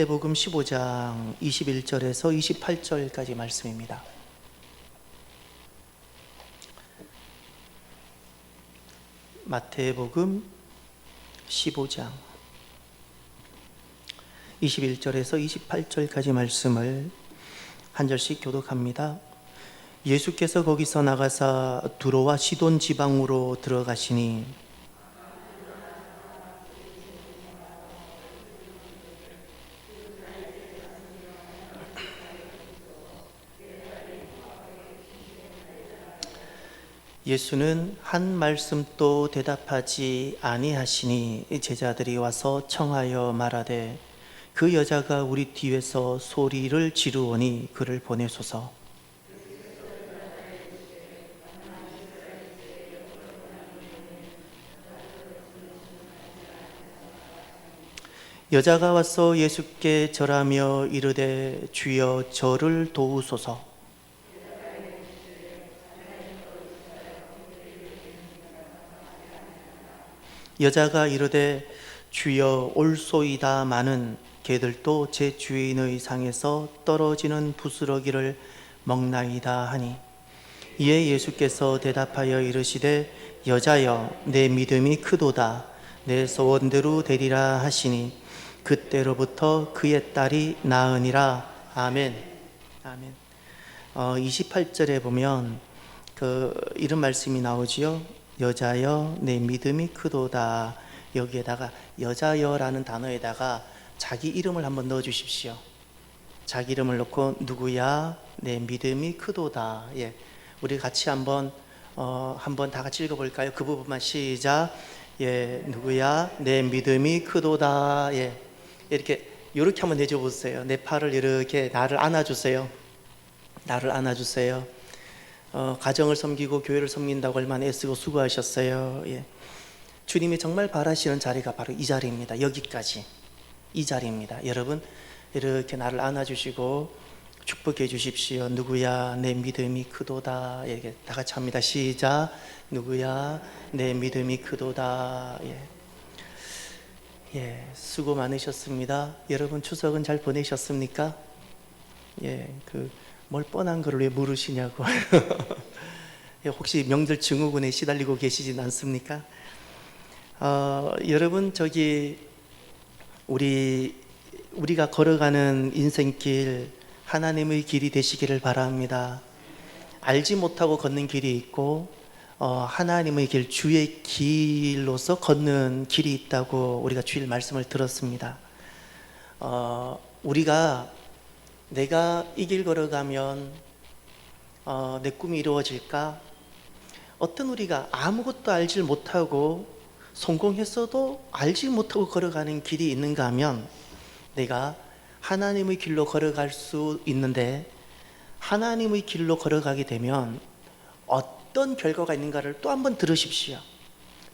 마태복음 15장 21절에서 28절까지 말씀입니다. 마태복음 15장 21절에서 28절까지 말씀을 한 절씩 교독합니다. 예수께서 거기서 나가사 두로와 시돈 지방으로 들어가시니 예수는 한 말씀도 대답하지 아니하시니 제자들이 와서 청하여 말하되 그 여자가 우리 뒤에서 소리를 지르오니 그를 보내소서. 여자가 와서 예수께 절하며 이르되 주여 저를 도우소서. 여자가 이르되 주여 올소이다마는 개들도 제 주인의 상에서 떨어지는 부스러기를 먹나이다 하니 이에 예수께서 대답하여 이르시되 여자여 내 믿음이 크도다 내 소원대로 되리라 하시니 그때로부터 그의 딸이 나으니라. 아멘. 아멘. 28절에 보면 이런 말씀이 나오지요. 여자여 내 믿음이 크도다. 여기에다가 여자여라는 단어에다가 자기 이름을 한번 넣어 주십시오. 자기 이름을 넣고 누구야 내 믿음이 크도다. 예, 우리 같이 한번 다 같이 읽어볼까요? 그 부분만 시작. 예, 누구야 내 믿음이 크도다. 예, 이렇게 한번 내줘 보세요. 내 팔을 이렇게 나를 안아주세요. 나를 안아주세요. 가정을 섬기고 교회를 섬긴다고 얼마나 애쓰고 수고하셨어요. 예. 주님이 정말 바라시는 자리가 바로 이 자리입니다. 여기까지 이 자리입니다. 여러분 이렇게 나를 안아주시고 축복해 주십시오. 누구야 내 믿음이 크도다. 이렇게 다 같이 합니다. 시작. 누구야 내 믿음이 크도다. 예. 예, 수고 많으셨습니다. 여러분 추석은 잘 보내셨습니까? 예, 뭘 뻔한 거를 왜 물으시냐고. 혹시 명절 증후군에 시달리고 계시진 않습니까? 여러분 우리가 걸어가는 인생길 하나님의 길이 되시기를 바랍니다. 알지 못하고 걷는 길이 있고 하나님의 길, 주의 길로서 걷는 길이 있다고 우리가 주일 말씀을 들었습니다. 내가 이 길 걸어가면 내 꿈이 이루어질까? 우리가 아무것도 알지 못하고 성공했어도 알지 못하고 걸어가는 길이 있는가 하면 내가 하나님의 길로 걸어갈 수 있는데 하나님의 길로 걸어가게 되면 어떤 결과가 있는가를 또 한번 들으십시오.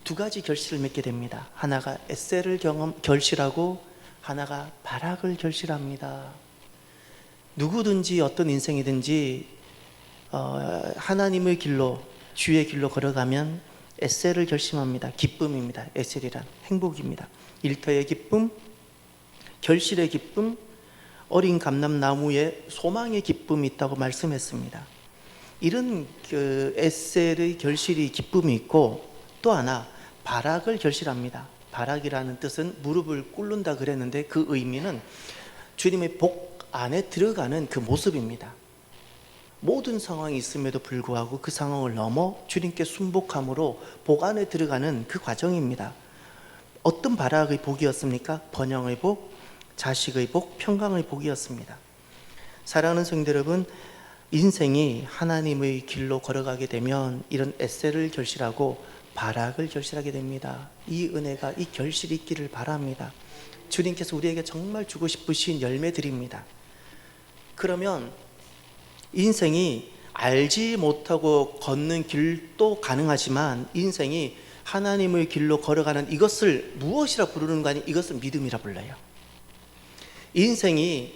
두 가지 결실을 맺게 됩니다. 하나가 에셀을 결실하고 하나가 발악을 결실합니다. 누구든지 어떤 인생이든지 하나님의 길로 주의 길로 걸어가면 에셀을 결심합니다. 기쁨입니다. 에셀이란 행복입니다. 일터의 기쁨, 결실의 기쁨, 어린 감람나무에 소망의 기쁨이 있다고 말씀했습니다. 이런 에셀의 결실이 기쁨이 있고 또 하나 발악을 결실합니다. 발악이라는 뜻은 무릎을 꿇는다 그랬는데 그 의미는 주님의 복 안에 들어가는 그 모습입니다. 모든 상황이 있음에도 불구하고 그 상황을 넘어 주님께 순복함으로 복 안에 들어가는 그 과정입니다. 어떤 발악의 복이었습니까? 번영의 복, 자식의 복, 평강의 복이었습니다. 사랑하는 성도 여러분, 인생이 하나님의 길로 걸어가게 되면 이런 에셀을 결실하고 발악을 결실하게 됩니다. 이 은혜가, 이 결실이 있기를 바랍니다. 주님께서 우리에게 정말 주고 싶으신 열매들입니다. 그러면 인생이 알지 못하고 걷는 길도 가능하지만 인생이 하나님의 길로 걸어가는 이것을 무엇이라 부르는 거 아니? 이것을 믿음이라 불러요. 인생이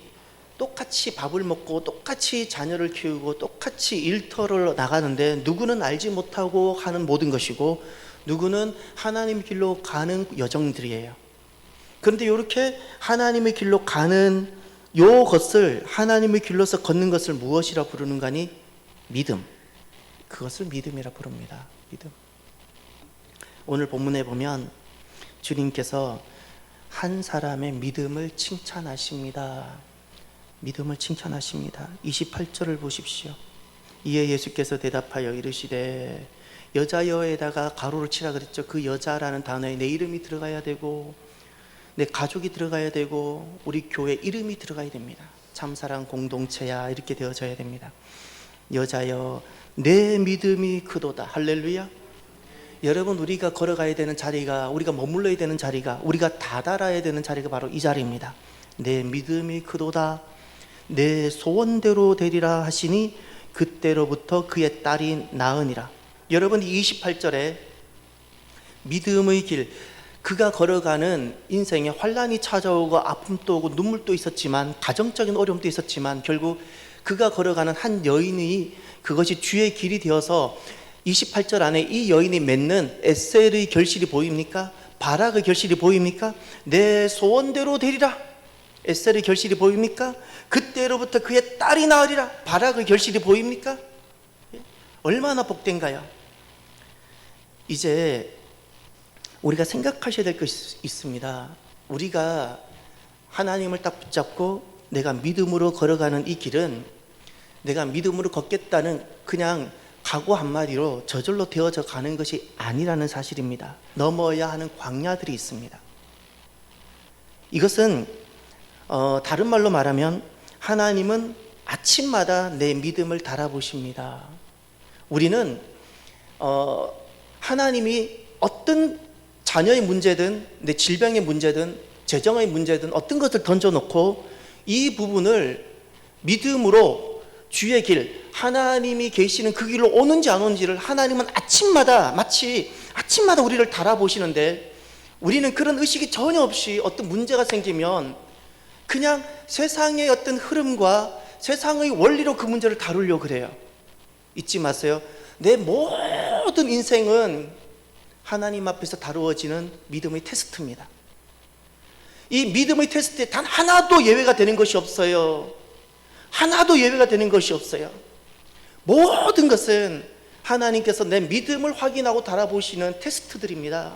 똑같이 밥을 먹고 똑같이 자녀를 키우고 똑같이 일터를 나가는데 누구는 알지 못하고 하는 모든 것이고 누구는 하나님 길로 가는 여정들이에요. 그런데 이렇게 하나님의 길로 가는 요것을, 하나님의 길로서 걷는 것을 무엇이라 부르는가니? 믿음. 그것을 믿음이라 부릅니다. 믿음. 오늘 본문에 보면 주님께서 한 사람의 믿음을 칭찬하십니다. 믿음을 칭찬하십니다. 28절을 보십시오. 이에 예수께서 대답하여 이르시되, 여자여에다가 가로를 치라 그랬죠. 그 여자라는 단어에 내 이름이 들어가야 되고, 내 가족이 들어가야 되고, 우리 교회 이름이 들어가야 됩니다. 참사랑 공동체야, 이렇게 되어져야 됩니다. 여자여, 내 믿음이 크도다. 할렐루야. 여러분, 우리가 걸어가야 되는 자리가, 우리가 머물러야 되는 자리가, 우리가 다다라야 되는 자리가 바로 이 자리입니다. 내 믿음이 크도다. 내 소원대로 되리라 하시니 그때로부터 그의 딸이 나으니라. 여러분, 28절에 믿음의 길, 그가 걸어가는 인생에 환난이 찾아오고 아픔도 오고 눈물도 있었지만, 가정적인 어려움도 있었지만, 결국 그가 걸어가는 한 여인이 그것이 주의 길이 되어서 28절 안에 이 여인이 맺는 에셀의 결실이 보입니까? 바락의 결실이 보입니까? 내 소원대로 되리라. 에셀의 결실이 보입니까? 그때로부터 그의 딸이 나으리라. 바락의 결실이 보입니까? 얼마나 복된가요? 이제 우리가 생각하셔야 될 것이 있습니다. 우리가 하나님을 딱 붙잡고 내가 믿음으로 걸어가는 이 길은, 내가 믿음으로 걷겠다는 그냥 각오 한마디로 저절로 되어져 가는 것이 아니라는 사실입니다. 넘어야 하는 광야들이 있습니다. 이것은 다른 말로 말하면 하나님은 아침마다 내 믿음을 달아보십니다. 우리는 하나님이 어떤 자녀의 문제든, 내 질병의 문제든, 재정의 문제든 어떤 것을 던져놓고 이 부분을 믿음으로 주의 길, 하나님이 계시는 그 길로 오는지 안 오는지를 하나님은 아침마다, 마치 아침마다 우리를 달아보시는데, 우리는 그런 의식이 전혀 없이 어떤 문제가 생기면 그냥 세상의 어떤 흐름과 세상의 원리로 그 문제를 다루려고 그래요. 잊지 마세요. 내 모든 인생은 하나님 앞에서 다루어지는 믿음의 테스트입니다. 이 믿음의 테스트에 단 하나도 예외가 되는 것이 없어요. 하나도 예외가 되는 것이 없어요. 모든 것은 하나님께서 내 믿음을 확인하고 달아보시는 테스트들입니다.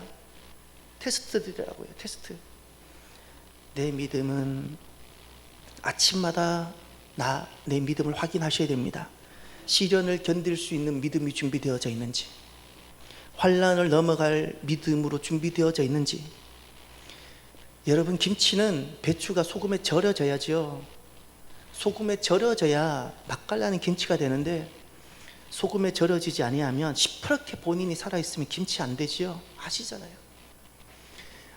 테스트들이라고요. 테스트. 내 믿음은 아침마다 내 믿음을 확인하셔야 됩니다. 시련을 견딜 수 있는 믿음이 준비되어져 있는지, 환난을 넘어갈 믿음으로 준비되어져 있는지. 여러분, 김치는 배추가 소금에 절여져야죠. 소금에 절여져야 맛깔나는 김치가 되는데, 소금에 절여지지 아니하면 시퍼렇게 본인이 살아있으면 김치 안 되지요. 아시잖아요.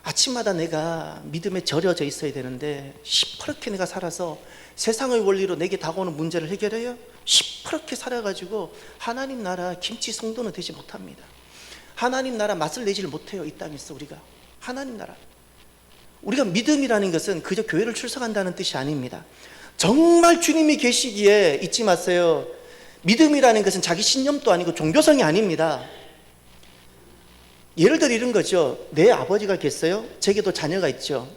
아침마다 내가 믿음에 절여져 있어야 되는데 시퍼렇게 내가 살아서 세상의 원리로 내게 다가오는 문제를 해결해요? 시퍼렇게 살아가지고 하나님 나라 김치 성도는 되지 못합니다. 하나님 나라 맛을 내지를 못해요. 이 땅에서 우리가 하나님 나라, 우리가 믿음이라는 것은 그저 교회를 출석한다는 뜻이 아닙니다. 정말 주님이 계시기에 잊지 마세요. 믿음이라는 것은 자기 신념도 아니고 종교성이 아닙니다. 예를 들어 이런 거죠. 내 아버지가 계세요. 제게도 자녀가 있죠.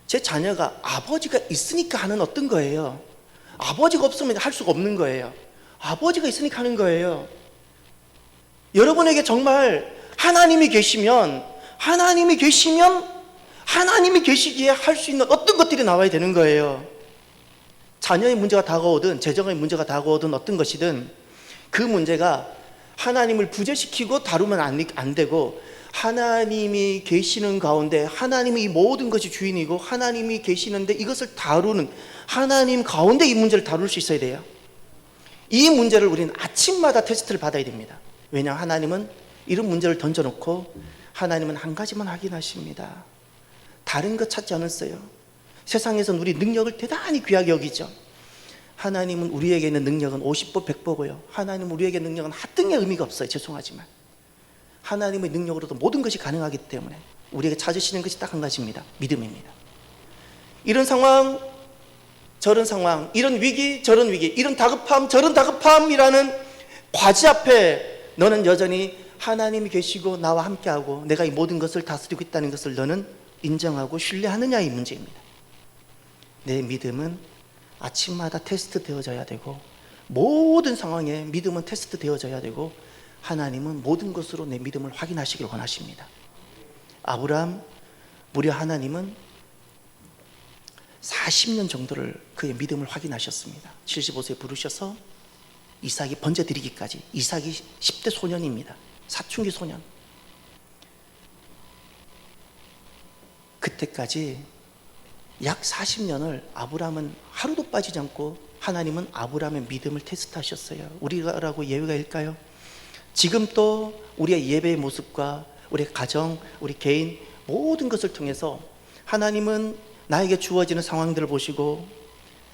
제 자녀가 아버지가 있으니까 하는 어떤 거예요. 아버지가 없으면 할 수가 없는 거예요. 아버지가 있으니까 하는 거예요. 여러분에게 정말 하나님이 계시면 하나님이 계시기에 할 수 있는 어떤 것들이 나와야 되는 거예요. 자녀의 문제가 다가오든 재정의 문제가 다가오든 어떤 것이든 그 문제가 하나님을 부재시키고 다루면 안 되고, 하나님이 계시는 가운데 하나님이 이 모든 것이 주인이고 하나님이 계시는데 이것을 다루는, 하나님 가운데 이 문제를 다룰 수 있어야 돼요. 이 문제를 우리는 아침마다 테스트를 받아야 됩니다. 왜냐하면 하나님은 이런 문제를 던져놓고 하나님은 한 가지만 확인하십니다. 다른 것 찾지 않았어요. 세상에서는 우리 능력을 대단히 귀하게 여기죠. 하나님은 우리에게 있는 능력은 50보 100보고요. 하나님은 우리에게 능력은 하등의 의미가 없어요. 죄송하지만 하나님의 능력으로도 모든 것이 가능하기 때문에 우리에게 찾으시는 것이 딱 한 가지입니다. 믿음입니다. 이런 상황 저런 상황, 이런 위기 저런 위기, 이런 다급함 저런 다급함이라는 과제 앞에 너는 여전히 하나님이 계시고 나와 함께하고 내가 이 모든 것을 다스리고 있다는 것을 너는 인정하고 신뢰하느냐의 문제입니다. 내 믿음은 아침마다 테스트 되어져야 되고, 모든 상황에 믿음은 테스트 되어져야 되고, 하나님은 모든 것으로 내 믿음을 확인하시길 원하십니다. 아브라함, 무려 하나님은 40년 정도를 그의 믿음을 확인하셨습니다. 75세에 부르셔서 이삭이 번제드리기까지. 이삭이 10대 소년입니다. 사춘기 소년. 그때까지 약 40년을 아브라함은 하루도 빠지지 않고 하나님은 아브라함의 믿음을 테스트하셨어요. 우리라고 예외가일까요? 지금 또 우리의 예배의 모습과 우리의 가정, 우리 개인 모든 것을 통해서 하나님은 나에게 주어지는 상황들을 보시고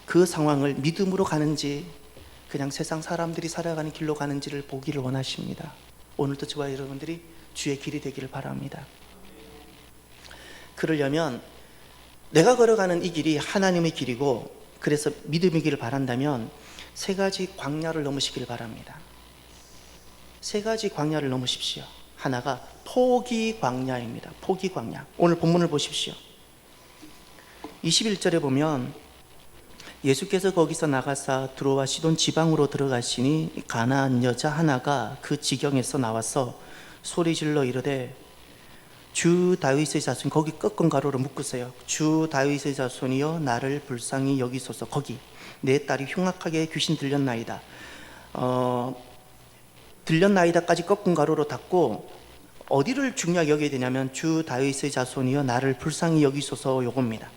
그 상황을 믿음으로 가는지 그냥 세상 사람들이 살아가는 길로 가는지를 보기를 원하십니다. 오늘도 저와 여러분들이 주의 길이 되기를 바랍니다. 그러려면 내가 걸어가는 이 길이 하나님의 길이고, 그래서 믿음의 길을 바란다면 세 가지 광야를 넘으시길 바랍니다. 세 가지 광야를 넘으십시오. 하나가 포기 광야입니다. 포기 광야. 오늘 본문을 보십시오. 21절에 보면 예수께서 거기서 나가사 두로와 시돈 지방으로 들어가시니 가나안 여자 하나가 그 지경에서 나와서 소리질러 이르되 주 다윗의 자손, 거기 꺾은 가로로 묶으세요. 주 다윗의 자손이여 나를 불쌍히 여기소서. 거기 내 딸이 흉악하게 귀신 들렸나이다. 들렸나이다까지 꺾은 가로로 닫고 어디를 중요하게 여겨야 되냐면 주 다윗의 자손이여 나를 불쌍히 여기소서, 요겁니다.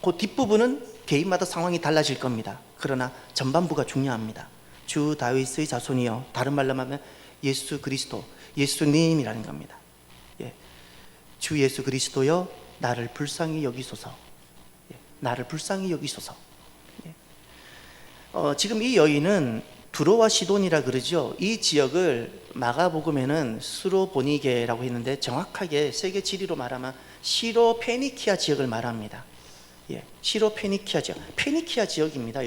그 뒷부분은 개인마다 상황이 달라질 겁니다. 그러나 전반부가 중요합니다. 주 다윗의 자손이여, 다른 말로 하면 예수 그리스도, 예수님이라는 겁니다. 예. 주 예수 그리스도여 나를 불쌍히 여기소서. 예. 나를 불쌍히 여기소서. 예. 지금 이 여인은 두로와 시돈이라 그러죠. 이 지역을 마가복음에는 스로보니게라고 했는데 정확하게 세계 지리로 말하면 시로페니키아 지역을 말합니다. 예, 시로페니키아 지역, 페니키아 지역입니다.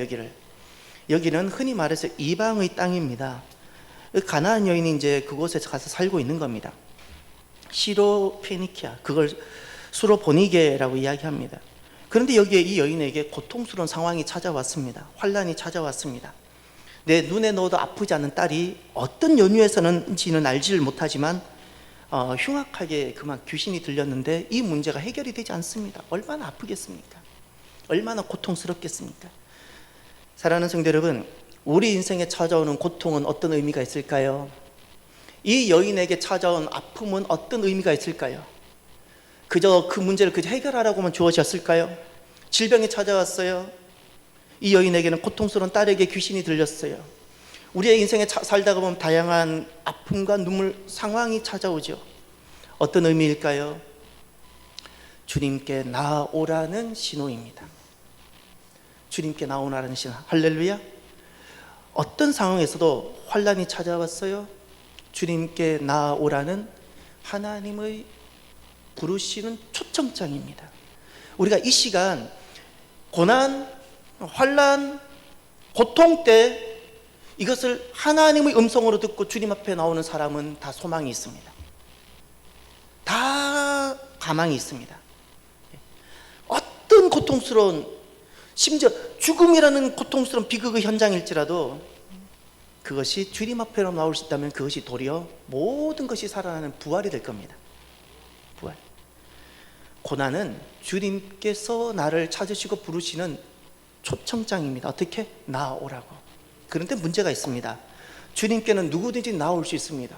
여기는 흔히 말해서 이방의 땅입니다. 가나안 여인이 이제 그곳에 가서 살고 있는 겁니다. 시로페니키아, 그걸 스로보니게라고 이야기합니다. 그런데 여기에 이 여인에게 고통스러운 상황이 찾아왔습니다. 환란이 찾아왔습니다. 내 눈에 넣어도 아프지 않은 딸이 어떤 연유에서는지는 알지를 못하지만 흉악하게 그만 귀신이 들렸는데 이 문제가 해결이 되지 않습니다. 얼마나 아프겠습니까? 얼마나 고통스럽겠습니까? 사랑하는 성도 여러분, 우리 인생에 찾아오는 고통은 어떤 의미가 있을까요? 이 여인에게 찾아온 아픔은 어떤 의미가 있을까요? 그저 그 문제를 그저 해결하라고만 주어졌을까요? 질병이 찾아왔어요. 이 여인에게는 고통스러운 딸에게 귀신이 들렸어요. 우리의 인생에 살다가 보면 다양한 아픔과 눈물 상황이 찾아오죠. 어떤 의미일까요? 주님께 나오라는 신호입니다. 주님께 나오라는 신호. 할렐루야. 어떤 상황에서도 환란이 찾아왔어요. 주님께 나오라는 하나님의 부르시는 초청장입니다. 우리가 이 시간 고난, 환란, 고통 때 이것을 하나님의 음성으로 듣고 주님 앞에 나오는 사람은 다 소망이 있습니다. 다 가망이 있습니다. 어떤 고통스러운, 심지어 죽음이라는 고통스러운 비극의 현장일지라도 그것이 주님 앞에로 나올 수 있다면 그것이 도리어 모든 것이 살아나는 부활이 될 겁니다. 부활. 고난은 주님께서 나를 찾으시고 부르시는 초청장입니다. 어떻게? 나오라고. 그런데 문제가 있습니다. 주님께는 누구든지 나올 수 있습니다.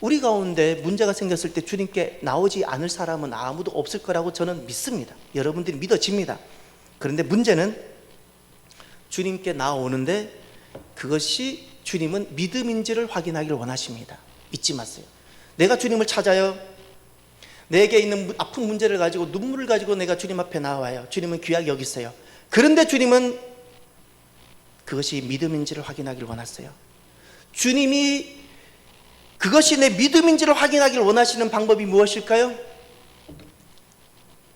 우리 가운데 문제가 생겼을 때 주님께 나오지 않을 사람은 아무도 없을 거라고 저는 믿습니다. 여러분들이 믿어집니다. 그런데 문제는 주님께 나오는데 그것이 주님은 믿음인지를 확인하기를 원하십니다. 잊지 마세요. 내가 주님을 찾아요. 내게 있는 아픈 문제를 가지고 눈물을 가지고 내가 주님 앞에 나와요. 주님은 귀하게 여기세요. 그런데 주님은 그것이 믿음인지를 확인하기를 원하세요. 주님이 그것이 내 믿음인지를 확인하기를 원하시는 방법이 무엇일까요?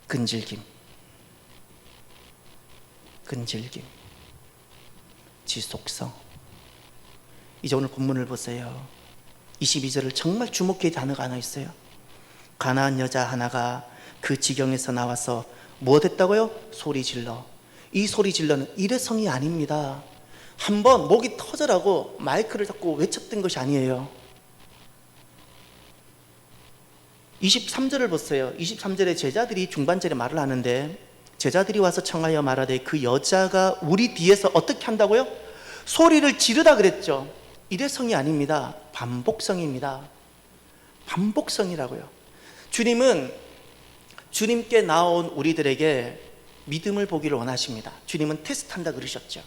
근질김, 지속성. 이제 오늘 본문을 보세요. 22절을 정말 주목해야 단어가 하나 있어요. 가나안 여자 하나가 그 지경에서 나와서 뭐 됐다고요? 소리 질러. 이 소리 질러는 일회성이 아닙니다. 한번 목이 터져라고 마이크를 잡고 외쳤던 것이 아니에요. 23절을 보세요. 23절에 제자들이 중반절에 말을 하는데, 제자들이 와서 청하여 말하되 그 여자가 우리 뒤에서 어떻게 한다고요? 소리를 지르다 그랬죠. 일회성이 아닙니다. 반복성입니다. 반복성이라고요. 주님은 주님께 나온 우리들에게 믿음을 보기를 원하십니다. 주님은 테스트한다 그러셨죠.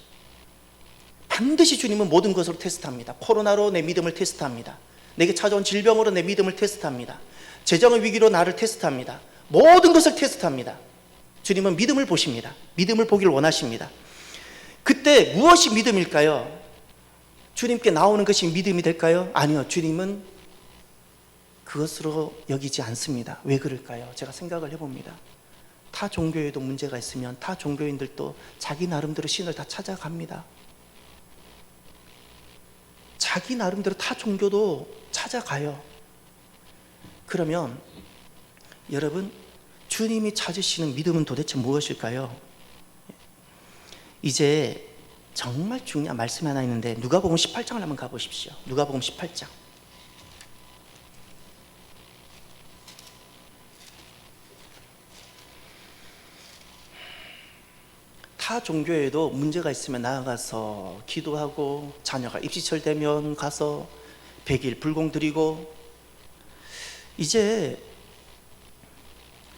반드시 주님은 모든 것으로 테스트합니다. 코로나로 내 믿음을 테스트합니다. 내게 찾아온 질병으로 내 믿음을 테스트합니다. 재정의 위기로 나를 테스트합니다. 모든 것을 테스트합니다. 주님은 믿음을 보십니다. 믿음을 보기를 원하십니다. 그때 무엇이 믿음일까요? 주님께 나오는 것이 믿음이 될까요? 아니요. 주님은 그것으로 여기지 않습니다. 왜 그럴까요? 제가 생각을 해봅니다. 타 종교에도 문제가 있으면 타 종교인들도 자기 나름대로 신을 다 찾아갑니다. 자기 나름대로 타 종교도 찾아가요. 그러면 여러분, 주님이 찾으시는 믿음은 도대체 무엇일까요? 이제 정말 중요한 말씀이 하나 있는데, 누가복음 18장을 한번 가보십시오. 누가복음 18장. 타 종교에도 문제가 있으면 나아가서 기도하고, 자녀가 입시철 되면 가서 100일 불공 드리고, 이제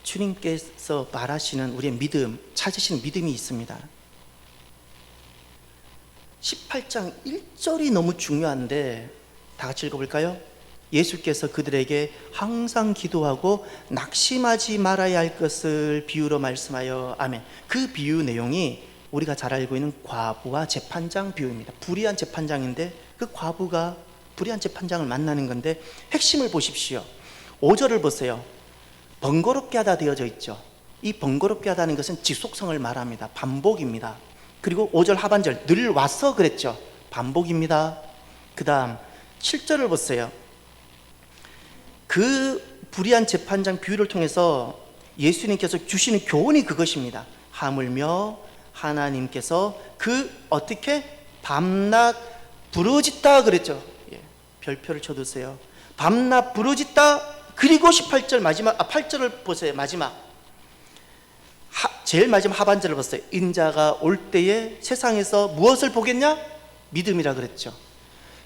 주님께서 말하시는 우리의 믿음, 찾으시는 믿음이 있습니다. 18장 1절이 너무 중요한데 다 같이 읽어볼까요? 예수께서 그들에게 항상 기도하고 낙심하지 말아야 할 것을 비유로 말씀하여. 아멘. 그 비유 내용이 우리가 잘 알고 있는 과부와 재판장 비유입니다. 불의한 재판장인데 그 과부가 불의한 재판장을 만나는 건데, 핵심을 보십시오. 5절을 보세요. 번거롭게 하다 되어져 있죠. 이 번거롭게 하다는 것은 지속성을 말합니다. 반복입니다. 그리고 5절 하반절, 늘 와서 그랬죠. 반복입니다. 그 다음 7절을 보세요. 그 불의한 재판장 비유를 통해서 예수님께서 주시는 교훈이 그것입니다. 하물며 하나님께서 그 어떻게 밤낮 부르짖다 그랬죠. 예, 별표를 쳐두세요. 밤낮 부르짖다. 그리고 18절 마지막, 8절을 보세요. 마지막 제일 마지막 하반절을 보세요. 인자가 올 때에 세상에서 무엇을 보겠냐? 믿음이라 그랬죠.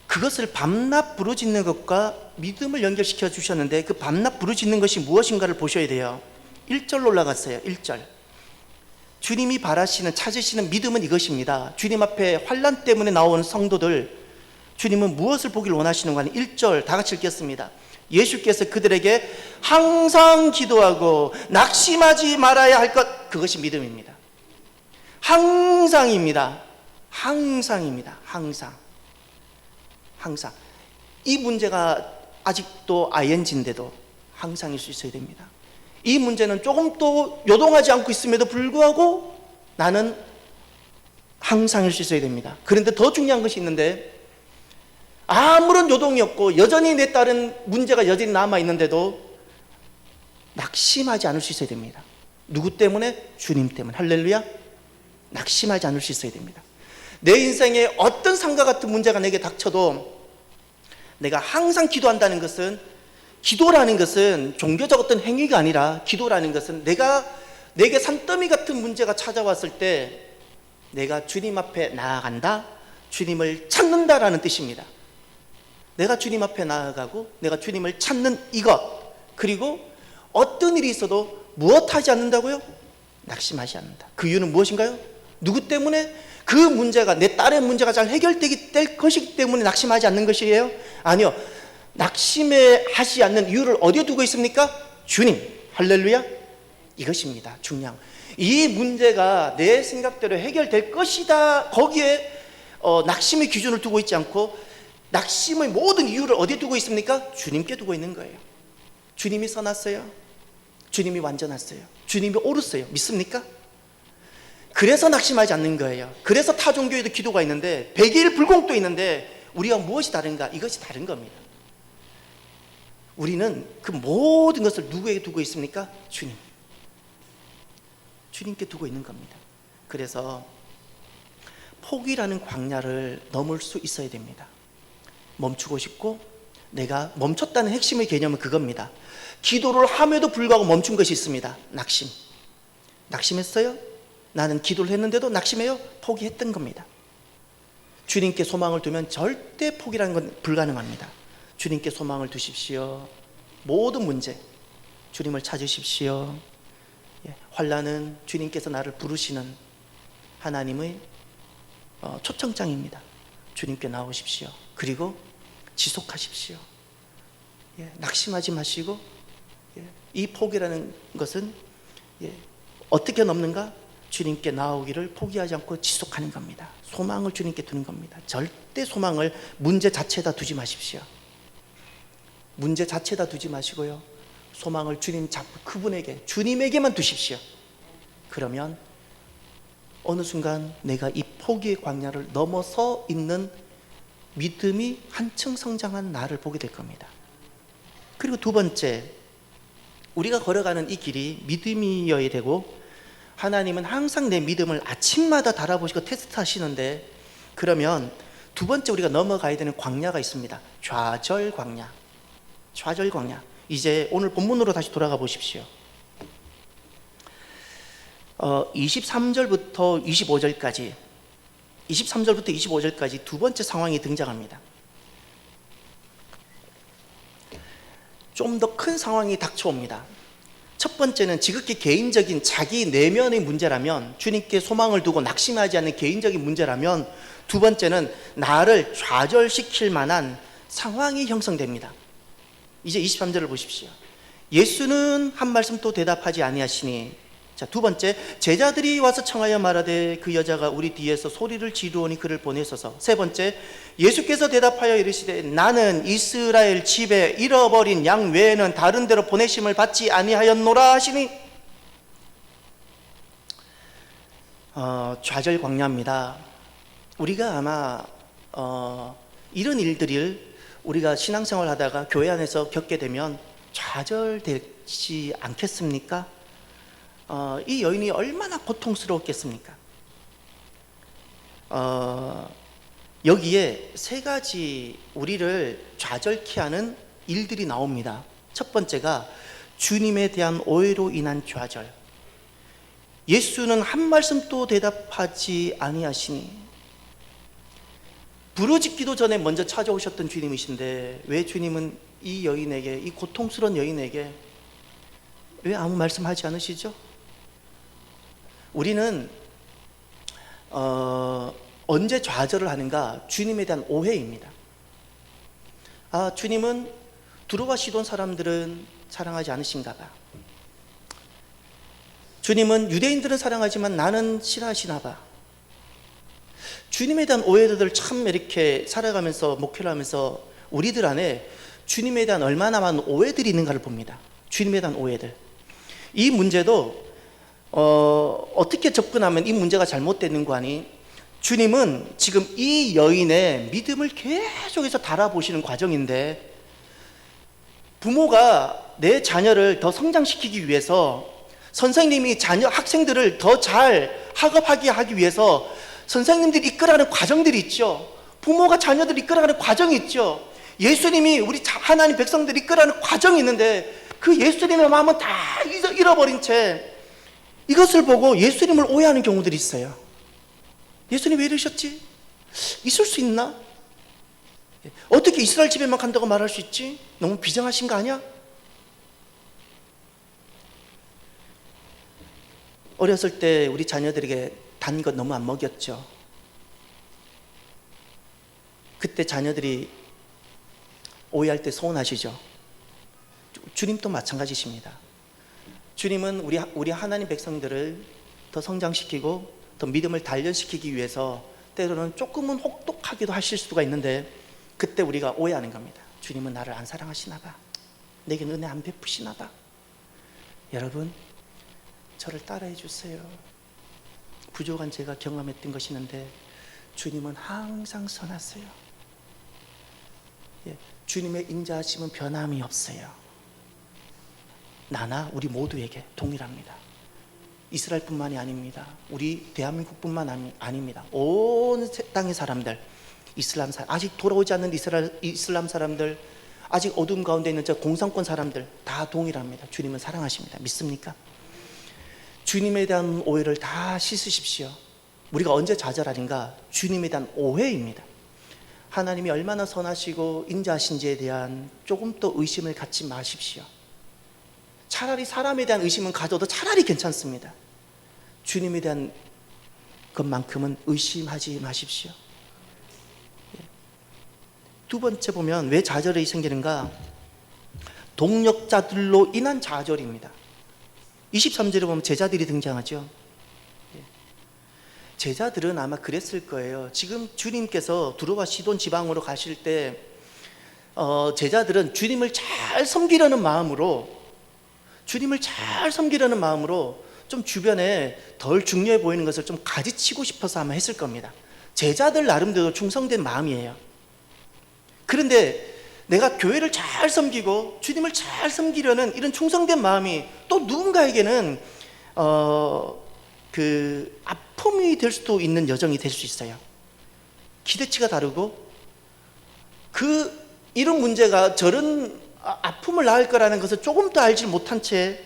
그것을 밤낮 부르짖는 것과 믿음을 연결시켜 주셨는데, 그 밤낮 부르짖는 것이 무엇인가를 보셔야 돼요. 1절로 올라갔어요. 1절. 주님이 바라시는, 찾으시는 믿음은 이것입니다. 주님 앞에 환난 때문에 나오는 성도들, 주님은 무엇을 보기를 원하시는가 하는 1절 다 같이 읽겠습니다. 예수께서 그들에게 항상 기도하고 낙심하지 말아야 할 것, 그것이 믿음입니다. 항상입니다. 항상입니다. 항상. 이 문제가 아직도 ing인데도 항상일 수 있어야 됩니다. 이 문제는 조금 또 요동하지 않고 있음에도 불구하고 나는 항상일 수 있어야 됩니다. 그런데 더 중요한 것이 있는데, 아무런 요동이 없고 여전히 내 딸은 문제가 여전히 남아있는데도 낙심하지 않을 수 있어야 됩니다. 누구 때문에? 주님 때문에. 할렐루야. 낙심하지 않을 수 있어야 됩니다. 내 인생에 어떤 산과 같은 문제가 내게 닥쳐도 내가 항상 기도한다는 것은, 기도라는 것은 종교적 어떤 행위가 아니라, 기도라는 것은 내게 산더미 같은 문제가 찾아왔을 때 내가 주님 앞에 나아간다, 주님을 찾는다라는 뜻입니다. 내가 주님 앞에 나아가고 내가 주님을 찾는 이것, 그리고 어떤 일이 있어도 무엇하지 않는다고요? 낙심하지 않는다. 그 이유는 무엇인가요? 누구 때문에? 그 문제가, 내 딸의 문제가 잘 해결될 것이기 때문에 낙심하지 않는 것이에요? 아니요. 낙심하지 않는 이유를 어디에 두고 있습니까? 주님. 할렐루야. 이것입니다. 중요한. 이 문제가 내 생각대로 해결될 것이다, 거기에 낙심의 기준을 두고 있지 않고, 낙심의 모든 이유를 어디에 두고 있습니까? 주님께 두고 있는 거예요. 주님이 선하세요. 주님이 완전하세요. 주님이 옳으세요. 믿습니까? 그래서 낙심하지 않는 거예요. 그래서 타 종교에도 기도가 있는데, 100일 불공도 있는데 우리가 무엇이 다른가? 이것이 다른 겁니다. 우리는 그 모든 것을 누구에게 두고 있습니까? 주님. 주님께 두고 있는 겁니다. 그래서 포기라는 광야를 넘을 수 있어야 됩니다. 멈추고 싶고, 내가 멈췄다는 핵심의 개념은 그겁니다. 기도를 함에도 불구하고 멈춘 것이 있습니다. 낙심했어요? 나는 기도를 했는데도 낙심해요? 포기했던 겁니다. 주님께 소망을 두면 절대 포기라는 건 불가능합니다. 주님께 소망을 두십시오. 모든 문제 주님을 찾으십시오. 환난은 주님께서 나를 부르시는 하나님의 초청장입니다. 주님께 나오십시오. 그리고 지속하십시오. 낙심하지 마시고, 이 포기라는 것은 어떻게 넘는가? 주님께 나오기를 포기하지 않고 지속하는 겁니다. 소망을 주님께 두는 겁니다. 절대 소망을 문제 자체에다 두지 마십시오. 문제 자체에다 두지 마시고요, 소망을 주님 잡고 그분에게, 주님에게만 두십시오. 그러면 어느 순간 내가 이 포기의 광야를 넘어서 있는 믿음이 한층 성장한 나를 보게 될 겁니다. 그리고 두 번째, 우리가 걸어가는 이 길이 믿음이어야 되고, 하나님은 항상 내 믿음을 아침마다 달아보시고 테스트 하시는데, 그러면 두 번째 우리가 넘어가야 되는 광야가 있습니다. 좌절 광야. 이제 오늘 본문으로 다시 돌아가 보십시오. 23절부터 25절까지 두 번째 상황이 등장합니다. 좀 더 큰 상황이 닥쳐옵니다. 첫 번째는 지극히 개인적인 자기 내면의 문제라면, 주님께 소망을 두고 낙심하지 않는 개인적인 문제라면, 두 번째는 나를 좌절시킬 만한 상황이 형성됩니다. 이제 23절을 보십시오. 예수는 한 말씀도 대답하지 아니하시니. 자, 두 번째, 제자들이 와서 청하여 말하되 그 여자가 우리 뒤에서 소리를 지르오니 그를 보내소서. 세 번째, 예수께서 대답하여 이르시되 나는 이스라엘 집에 잃어버린 양 외에는 다른 데로 보내심을 받지 아니하였노라 하시니. 좌절 광야입니다. 우리가 아마 이런 일들을 우리가 신앙생활 하다가 교회 안에서 겪게 되면 좌절되지 않겠습니까? 이 여인이 얼마나 고통스러웠겠습니까? 여기에 세 가지 우리를 좌절케 하는 일들이 나옵니다. 첫 번째가 주님에 대한 오해로 인한 좌절. 예수는 한 말씀도 대답하지 아니하시니. 부르짖기도 전에 먼저 찾아오셨던 주님이신데 왜 주님은 이 여인에게, 이 고통스러운 여인에게 왜 아무 말씀하지 않으시죠? 우리는 언제 좌절을 하는가? 주님에 대한 오해입니다. 주님은 두로와 시돈 사람들은 사랑하지 않으신가 봐. 주님은 유대인들은 사랑하지만 나는 싫어하시나 봐. 주님에 대한 오해들을 참 이렇게 살아가면서 목회를 하면서 우리들 안에 주님에 대한 얼마나 많은 오해들이 있는가를 봅니다. 주님에 대한 오해들. 이 문제도 어떻게 접근하면 이 문제가 잘못되는 거 아니? 주님은 지금 이 여인의 믿음을 계속해서 달아보시는 과정인데, 부모가 내 자녀를 더 성장시키기 위해서, 선생님이 학생들을 더 잘 학업하게 하기 위해서 선생님들이 이끌어가는 과정들이 있죠. 부모가 자녀들을 이끌어가는 과정이 있죠. 예수님이 우리 하나님 백성들을 이끌어가는 과정이 있는데, 그 예수님의 마음은 다 잃어버린 채 이것을 보고 예수님을 오해하는 경우들이 있어요. 예수님 왜 이러셨지? 있을 수 있나? 어떻게 이스라엘 집에만 간다고 말할 수 있지? 너무 비장하신 거 아니야? 어렸을 때 우리 자녀들에게 단 것 너무 안 먹였죠. 그때 자녀들이 오해할 때 서운하시죠? 주님도 마찬가지십니다. 주님은 우리 하나님 백성들을 더 성장시키고 더 믿음을 단련시키기 위해서 때로는 조금은 혹독하기도 하실 수가 있는데, 그때 우리가 오해하는 겁니다. 주님은 나를 안 사랑하시나 봐. 내게 은혜 안 베푸시나 봐. 여러분, 저를 따라해 주세요. 부족한 제가 경험했던 것이 있는데 주님은 항상 선하세요. 주님의 인자하심은 변함이 없어요. 나나 우리 모두에게 동일합니다. 이스라엘뿐만이 아닙니다. 우리 대한민국뿐만 아닙니다. 온 땅의 사람들, 이슬람 아직 돌아오지 않는 이슬람 사람들, 아직 어둠 가운데 있는 저 공산권 사람들 다 동일합니다. 주님은 사랑하십니다. 믿습니까? 주님에 대한 오해를 다 씻으십시오. 우리가 언제 좌절하는가? 주님에 대한 오해입니다. 하나님이 얼마나 선하시고 인자하신지에 대한 조금 더 의심을 갖지 마십시오. 차라리 사람에 대한 의심은 가져도 차라리 괜찮습니다. 주님에 대한 것만큼은 의심하지 마십시오. 두 번째 보면 왜 좌절이 생기는가? 동력자들로 인한 좌절입니다. 23절에 보면 제자들이 등장하죠. 제자들은 아마 그랬을 거예요. 지금 주님께서 두로와 시돈 지방으로 가실 때 제자들은 주님을 잘 섬기려는 마음으로 좀 주변에 덜 중요해 보이는 것을 좀 가지치고 싶어서 아마 했을 겁니다. 제자들 나름대로 충성된 마음이에요. 그런데 내가 교회를 잘 섬기고 주님을 잘 섬기려는 이런 충성된 마음이 또 누군가에게는 그 아픔이 될 수도 있는 여정이 될 수 있어요. 기대치가 다르고 이런 문제가 저런 아픔을 낳을 거라는 것을 조금도 알지 못한 채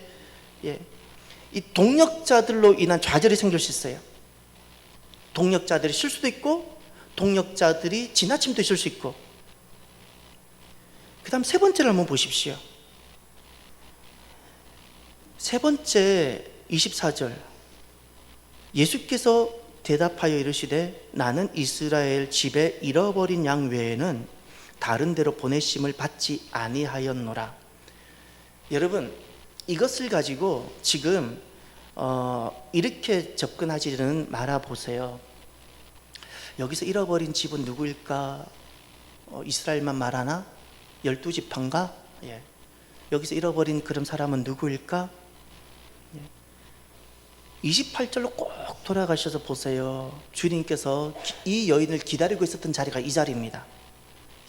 이 동력자들로 인한 좌절이 생길 수 있어요. 동력자들이 실수도 있고 동력자들이 지나침도 있을 수 있고. 그 다음 세 번째를 한번 보십시오. 세 번째 24절, 예수께서 대답하여 이르시되 나는 이스라엘 집에 잃어버린 양 외에는 다른 데로 보내심을 받지 아니하였노라. 여러분, 이것을 가지고 지금 이렇게 접근하지는 말아 보세요. 여기서 잃어버린 집은 누구일까? 이스라엘만 말하나? 12지파인가? 여기서 잃어버린 그런 사람은 누구일까? 28절로 꼭 돌아가셔서 보세요. 주님께서 이 여인을 기다리고 있었던 자리가 이 자리입니다.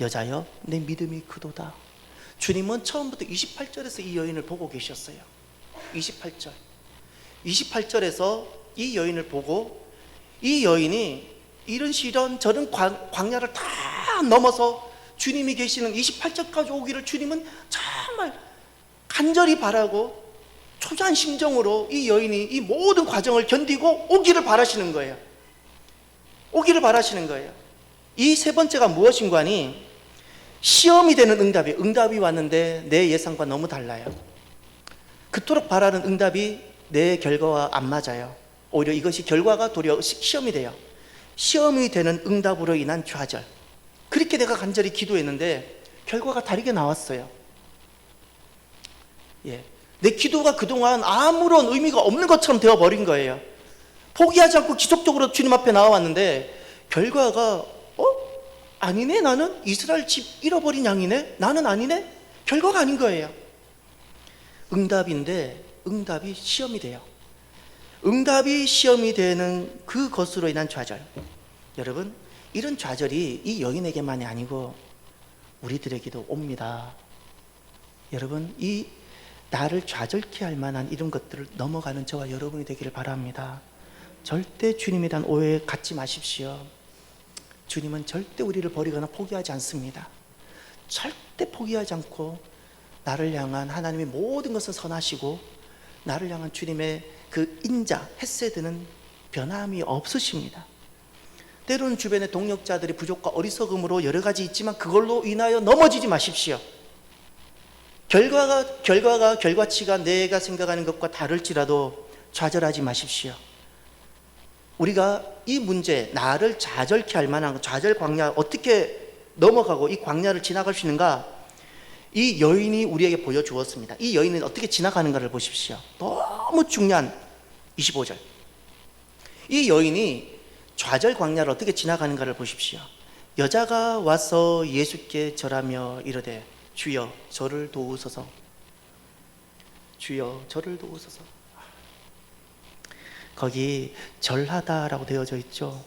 여자여, 내 믿음이 크도다. 주님은 처음부터 28절에서 이 여인을 보고 계셨어요. 28절에서 이 여인을 보고, 이 여인이 이런 시련 저런 광야를 다 넘어서 주님이 계시는 28절까지 오기를 주님은 정말 간절히 바라고 초조한 심정으로 이 여인이 이 모든 과정을 견디고 오기를 바라시는 거예요. 이 세 번째가 무엇인가 하니 시험이 되는 응답이 왔는데 내 예상과 너무 달라요. 그토록 바라는 응답이 내 결과와 안 맞아요. 오히려 이것이 결과가 도리어 시험이 돼요. 시험이 되는 응답으로 인한 좌절. 그렇게 내가 간절히 기도했는데 결과가 다르게 나왔어요. 내 기도가 그동안 아무런 의미가 없는 것처럼 되어버린 거예요. 포기하지 않고 지속적으로 주님 앞에 나와왔는데 결과가 아니네, 나는 이스라엘 집 잃어버린 양이네, 나는 아니네. 결과가 아닌 거예요. 응답인데 응답이 시험이 돼요. 응답이 시험이 되는 그것으로 인한 좌절. 여러분, 이런 좌절이 이 여인에게만이 아니고 우리들에게도 옵니다. 여러분, 이 나를 좌절케 할 만한 이런 것들을 넘어가는 저와 여러분이 되기를 바랍니다. 절대 주님에 대한 오해 갖지 마십시오. 주님은 절대 우리를 버리거나 포기하지 않습니다. 절대 포기하지 않고 나를 향한 하나님의 모든 것은 선하시고 나를 향한 주님의 그 인자, 헤세드는 변함이 없으십니다. 때로는 주변의 동력자들이 부족과 어리석음으로 여러 가지 있지만 그걸로 인하여 넘어지지 마십시오. 결과치가 내가 생각하는 것과 다를지라도 좌절하지 마십시오. 우리가 이 문제, 나를 좌절케 할 만한 좌절 광야 어떻게 넘어가고 이 광야를 지나갈 수 있는가? 이 여인이 우리에게 보여주었습니다. 이 여인은 어떻게 지나가는가를 보십시오. 너무 중요한 25절. 이 여인이 좌절 광야를 어떻게 지나가는가를 보십시오. 여자가 와서 예수께 절하며 이르되 주여 저를 도우소서. 주여 저를 도우소서. 거기 절하다라고 되어져 있죠.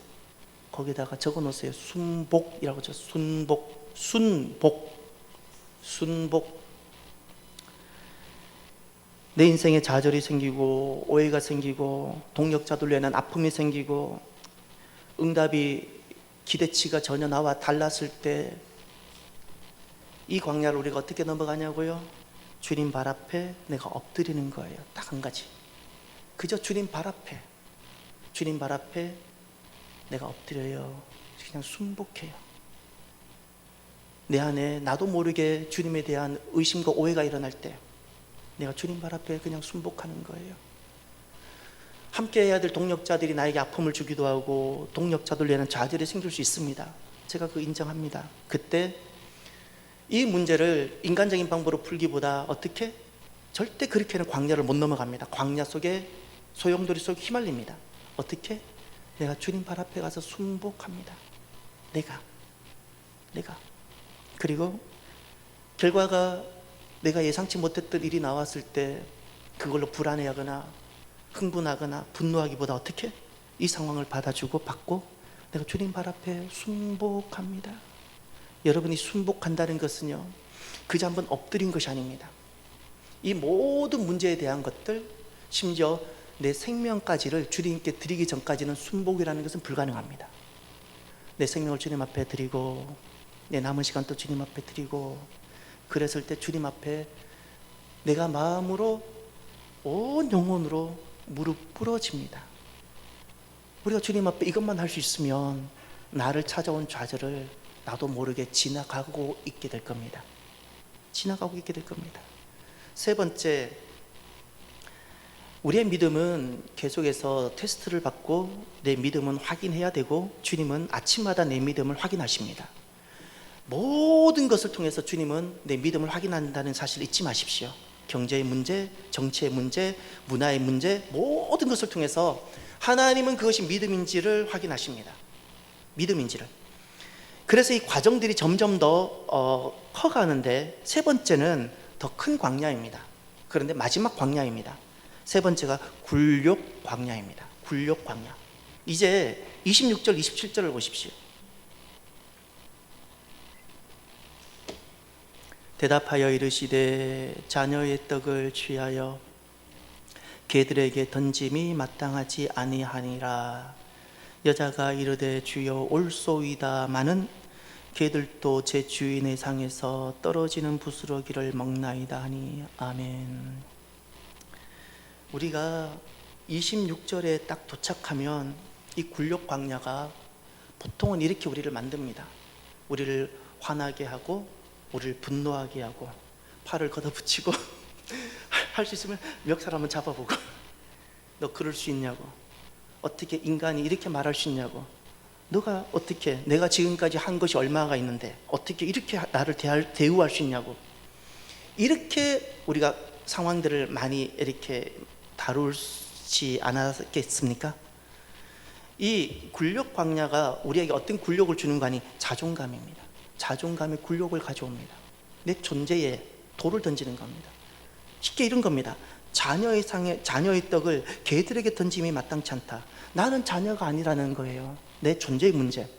거기다가 적어 놓으세요. 순복이라고 죠. 순복. 내 인생에 좌절이 생기고 오해가 생기고 동력자들에는 아픔이 생기고 응답이 기대치가 전혀 나와 달랐을 때 이 광야를 우리가 어떻게 넘어가냐고요? 주님 발 앞에 내가 엎드리는 거예요. 딱 한 가지. 그저 주님 발 앞에, 주님 발 앞에 내가 엎드려요. 그냥 순복해요. 내 안에 나도 모르게 주님에 대한 의심과 오해가 일어날 때 내가 주님 발 앞에 그냥 순복하는 거예요. 함께 해야 될 동력자들이 나에게 아픔을 주기도 하고 동력자들에는 좌절이 생길 수 있습니다. 제가 그거 인정합니다. 그때 이 문제를 인간적인 방법으로 풀기보다 어떻게? 절대 그렇게는 광야를 못 넘어갑니다. 광야 속에 소용돌이 속에 휘말립니다. 어떻게? 내가 주님 발 앞에 가서 순복합니다. 내가 그리고 결과가 내가 예상치 못했던 일이 나왔을 때 그걸로 불안해하거나 흥분하거나 분노하기보다 어떻게? 이 상황을 받아주고 받고 내가 주님 발 앞에 순복합니다. 여러분이 순복한다는 것은요, 그저 한번 엎드린 것이 아닙니다. 이 모든 문제에 대한 것들, 심지어 내 생명까지를 주님께 드리기 전까지는 순복이라는 것은 불가능합니다. 내 생명을 주님 앞에 드리고 내 남은 시간도 주님 앞에 드리고, 그랬을 때 주님 앞에 내가 마음으로 온 영혼으로 무릎 꿇어집니다. 우리가 주님 앞에 이것만 할 수 있으면 나를 찾아온 좌절을 나도 모르게 지나가고 있게 될 겁니다. 지나가고 있게 될 겁니다. 세 번째, 우리의 믿음은 계속해서 테스트를 받고 내 믿음은 확인해야 되고 주님은 아침마다 내 믿음을 확인하십니다. 모든 것을 통해서 주님은 내 믿음을 확인한다는 사실을 잊지 마십시오. 경제의 문제, 정치의 문제, 문화의 문제, 모든 것을 통해서 하나님은 그것이 믿음인지를 확인하십니다. 믿음인지를. 그래서 이 과정들이 점점 더 커가는데, 세 번째는 더 큰 광야입니다. 그런데 마지막 광야입니다. 세 번째가 굴욕 광야입니다. 굴욕 광야. 이제 26절, 27절을 보십시오. 대답하여 이르시되 자녀의 떡을 취하여 개들에게 던짐이 마땅하지 아니하니라. 여자가 이르되 주여 올소이다마는 개들도 제 주인의 상에서 떨어지는 부스러기를 먹나이다 하니. 아멘. 우리가 26절에 딱 도착하면 이 굴욕 광야가 보통은 이렇게 우리를 만듭니다. 우리를 화나게 하고 우리를 분노하게 하고 팔을 걷어붙이고 할 수 있으면 멱살 한번 잡아보고 너 그럴 수 있냐고, 어떻게 인간이 이렇게 말할 수 있냐고, 너가 어떻게, 내가 지금까지 한 것이 얼마가 있는데 어떻게 이렇게 나를 대우할 수 있냐고, 이렇게 우리가 상황들을 많이 이렇게 다루지 않았겠습니까? 이 굴욕 광야가 우리에게 어떤 굴욕을 주는 거 아니? 자존감입니다. 자존감의 굴욕을 가져옵니다. 내 존재에 돌을 던지는 겁니다. 쉽게 이런 겁니다. 자녀의 떡을 개들에게 던짐이 마땅치 않다. 나는 자녀가 아니라는 거예요. 내 존재의 문제.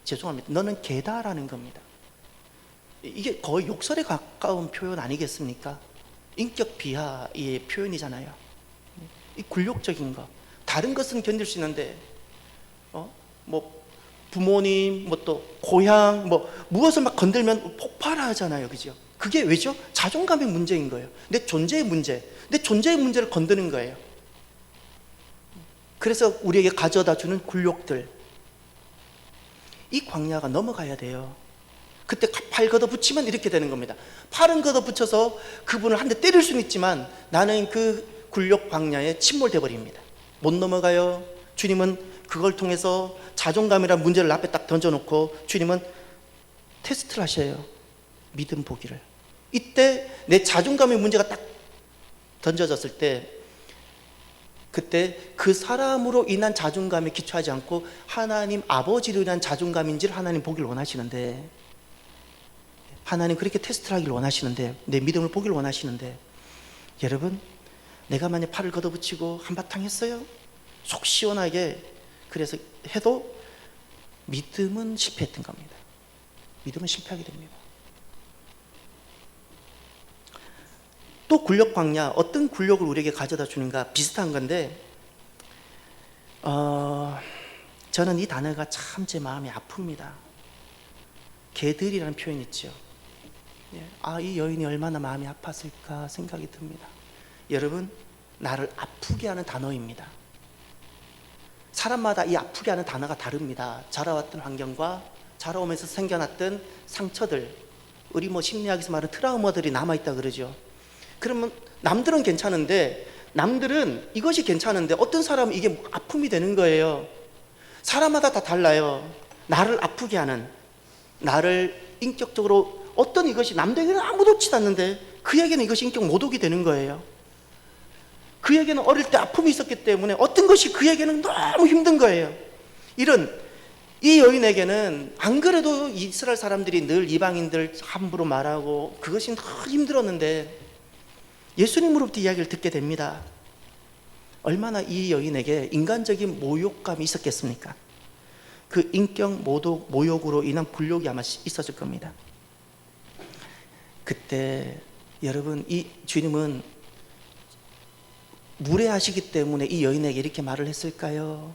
죄송합니다. 너는 개다라는 겁니다. 이게 거의 욕설에 가까운 표현 아니겠습니까? 인격 비하의 표현이잖아요. 이 굴욕적인 거. 다른 것은 견딜 수 있는데, 부모님, 또 고향, 무엇을 막 건들면 폭발하잖아요, 그죠? 그게 왜죠? 자존감의 문제인 거예요. 내 존재의 문제, 내 존재의 문제를 건드는 거예요. 그래서 우리에게 가져다 주는 굴욕들, 이 광야가 넘어가야 돼요. 그때 팔 걷어붙이면 이렇게 되는 겁니다. 팔은 걷어붙여서 그분을 한 대 때릴 수는 있지만 나는 그 굴욕 광야에 침몰돼 버립니다. 못 넘어가요. 주님은 그걸 통해서 자존감이라는 문제를 앞에 딱 던져놓고 주님은 테스트를 하셔요. 믿음 보기를. 이때 내 자존감의 문제가 딱 던져졌을 때, 그때 그 사람으로 인한 자존감에 기초하지 않고 하나님 아버지로 인한 자존감인지를 하나님 보기를 원하시는데, 하나님 그렇게 테스트를 하기를 원하시는데, 내 믿음을 보기를 원하시는데, 여러분, 내가 만약 팔을 걷어붙이고 한바탕 했어요? 속 시원하게 그래서 해도 믿음은 실패했던 겁니다. 믿음은 실패하게 됩니다. 또 굴욕 광야, 어떤 굴욕을 우리에게 가져다 주는가 비슷한 건데, 저는 이 단어가 참 제 마음이 아픕니다. 개들이라는 표현 있죠. 이 여인이 얼마나 마음이 아팠을까 생각이 듭니다. 여러분, 나를 아프게 하는 단어입니다. 사람마다 이 아프게 하는 단어가 다릅니다. 자라왔던 환경과 자라오면서 생겨났던 상처들, 우리 심리학에서 말하는 트라우마들이 남아있다 그러죠. 그러면 남들은 괜찮은데, 남들은 이것이 괜찮은데 어떤 사람은 이게 아픔이 되는 거예요. 사람마다 다 달라요. 나를 아프게 하는, 나를 인격적으로 어떤 이것이 남들에게는 아무도 치지 않는데 그에게는 이것이 인격 모독이 되는 거예요. 그에게는 어릴 때 아픔이 있었기 때문에 어떤 것이 그에게는 너무 힘든 거예요. 이 여인에게는 안 그래도 이스라엘 사람들이 늘 이방인들 함부로 말하고 그것이 너무 힘들었는데 예수님으로부터 이야기를 듣게 됩니다. 얼마나 이 여인에게 인간적인 모욕감이 있었겠습니까? 그 인격 모욕으로 인한 굴욕이 아마 있었을 겁니다. 그때 여러분, 이 주님은 무례하시기 때문에 이 여인에게 이렇게 말을 했을까요?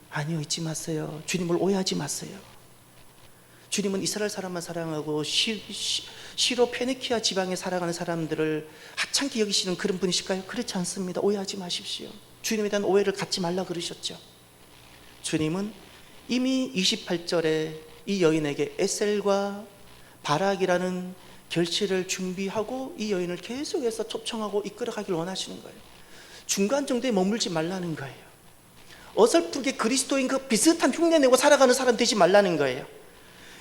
아니요, 잊지 마세요. 주님을 오해하지 마세요. 주님은 이스라엘 사람만 사랑하고 시로 페니키아 지방에 살아가는 사람들을 하찮게 여기시는 그런 분이실까요? 그렇지 않습니다. 오해하지 마십시오. 주님에 대한 오해를 갖지 말라 그러셨죠. 주님은 이미 28절에 이 여인에게 에셀과 바락이라는 결실을 준비하고 이 여인을 계속해서 초청하고 이끌어가길 원하시는 거예요. 중간 정도에 머물지 말라는 거예요. 어설프게 그리스도인 그 비슷한 흉내내고 살아가는 사람 되지 말라는 거예요.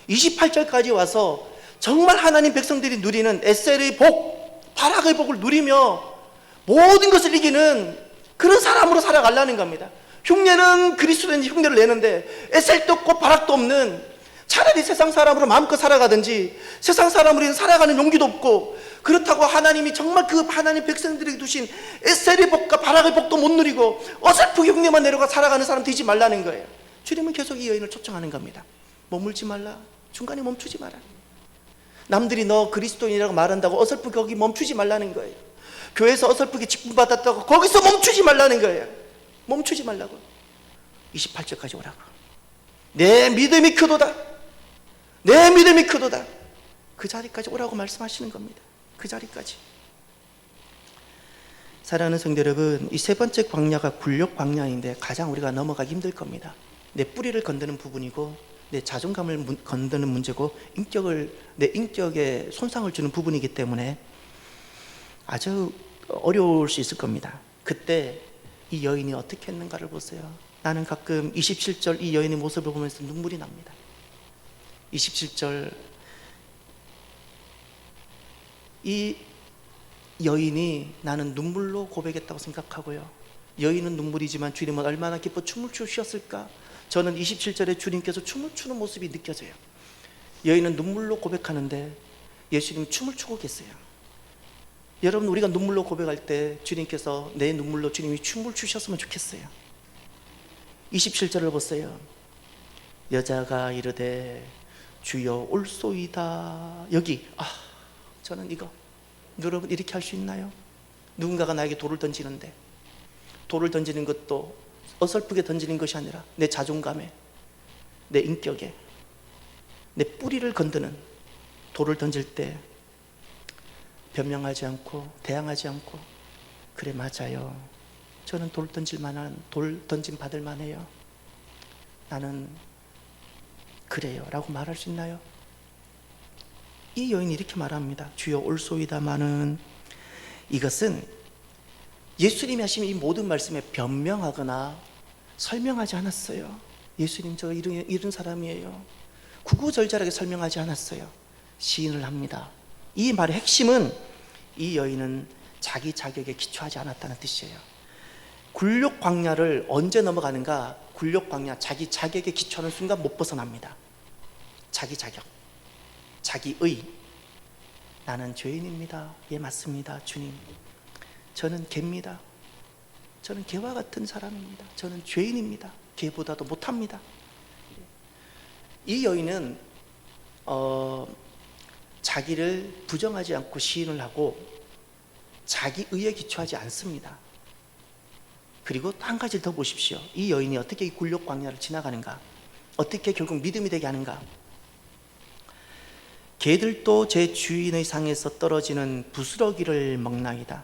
28절까지 와서 정말 하나님 백성들이 누리는 에셀의 복, 바락의 복을 누리며 모든 것을 이기는 그런 사람으로 살아가려는 겁니다. 흉내는 그리스도인 흉내를 내는데 에셀도 없고 바락도 없는, 차라리 세상 사람으로 마음껏 살아가든지 세상 사람으로 살아가는 용기도 없고, 그렇다고 하나님이 정말 그 하나님 백성들에게 두신 에셀의 복과 바락의 복도 못 누리고 어설프게 흉내만 내려가 살아가는 사람 되지 말라는 거예요. 주님은 계속 이 여인을 초청하는 겁니다. 머물지 말라. 중간에 멈추지 마라. 남들이 너 그리스도인이라고 말한다고 어설프게 거기 멈추지 말라는 거예요. 교회에서 어설프게 직분 받았다고 거기서 멈추지 말라는 거예요. 멈추지 말라고. 28절까지 오라고. 내 믿음이 크도다. 내 믿음이 크도다. 그 자리까지 오라고 말씀하시는 겁니다. 그 자리까지. 사랑하는 성도 여러분, 이 세 번째 광야가 굴욕 광야인데 가장 우리가 넘어가기 힘들 겁니다. 내 뿌리를 건드는 부분이고 내 자존감을 건드는 문제고 내 인격에 손상을 주는 부분이기 때문에 아주 어려울 수 있을 겁니다. 그때 이 여인이 어떻게 했는가를 보세요. 나는 가끔 27절 이 여인의 모습을 보면서 눈물이 납니다. 27절, 이 여인이 나는 눈물로 고백했다고 생각하고요. 여인은 눈물이지만 주님은 얼마나 기뻐 춤을 추셨을까. 저는 27절에 주님께서 춤을 추는 모습이 느껴져요. 여인은 눈물로 고백하는데 예수님이 춤을 추고 계세요. 여러분, 우리가 눈물로 고백할 때 주님께서 내 눈물로 주님이 춤을 추셨으면 좋겠어요. 27절을 보세요. 여자가 이르되 주여 올소이다. 여기 저는 이거, 여러분 이렇게 할 수 있나요? 누군가가 나에게 돌을 던지는데, 돌을 던지는 것도 어설프게 던지는 것이 아니라 내 자존감에, 내 인격에, 내 뿌리를 건드는 돌을 던질 때 변명하지 않고 대항하지 않고, 그래 맞아요, 저는 돌 던짐 받을 만해요, 나는 그래요 라고 말할 수 있나요? 이 여인이 이렇게 말합니다. 주여 올소이다마는, 이것은 예수님이 하신 이 모든 말씀에 변명하거나 설명하지 않았어요. 예수님 저 이런 사람이에요, 구구절절하게 설명하지 않았어요. 시인을 합니다. 이 말의 핵심은 이 여인은 자기 자격에 기초하지 않았다는 뜻이에요. 굴욕 광야를 언제 넘어가는가? 굴욕 광야, 자기 자격에 기초하는 순간 못 벗어납니다. 자기 자격, 자기의, 나는 죄인입니다. 예 맞습니다 주님, 저는 개입니다. 저는 개와 같은 사람입니다. 저는 죄인입니다. 개보다도 못합니다. 이 여인은 자기를 부정하지 않고 시인을 하고 자기 의에 기초하지 않습니다. 그리고 또 한 가지를 더 보십시오. 이 여인이 어떻게 이 굴욕 광야를 지나가는가, 어떻게 결국 믿음이 되게 하는가. 개들도 제 주인의 상에서 떨어지는 부스러기를 먹나이다.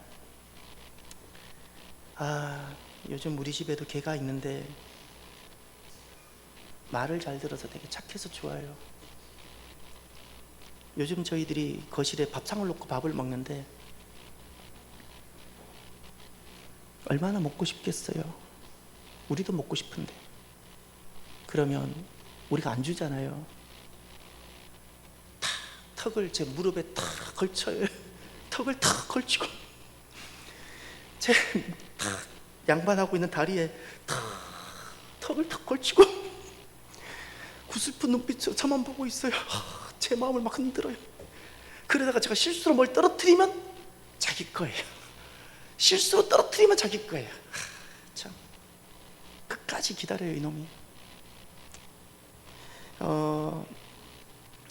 요즘 우리 집에도 개가 있는데 말을 잘 들어서 되게 착해서 좋아요. 요즘 저희들이 거실에 밥상을 놓고 밥을 먹는데 얼마나 먹고 싶겠어요. 우리도 먹고 싶은데. 그러면 우리가 안 주잖아요. 턱을 제 무릎에 탁 걸쳐요. 턱을 탁 걸치고 제 탁 양반하고 있는 다리에 턱을 탁 걸치고 구슬픈 눈빛으로 저만 보고 있어요. 제 마음을 막 흔들어요. 그러다가 제가 실수로 뭘 떨어뜨리면 자기 거예요. 실수로 떨어뜨리면 자기 거예요. 참 끝까지 기다려요, 이놈이.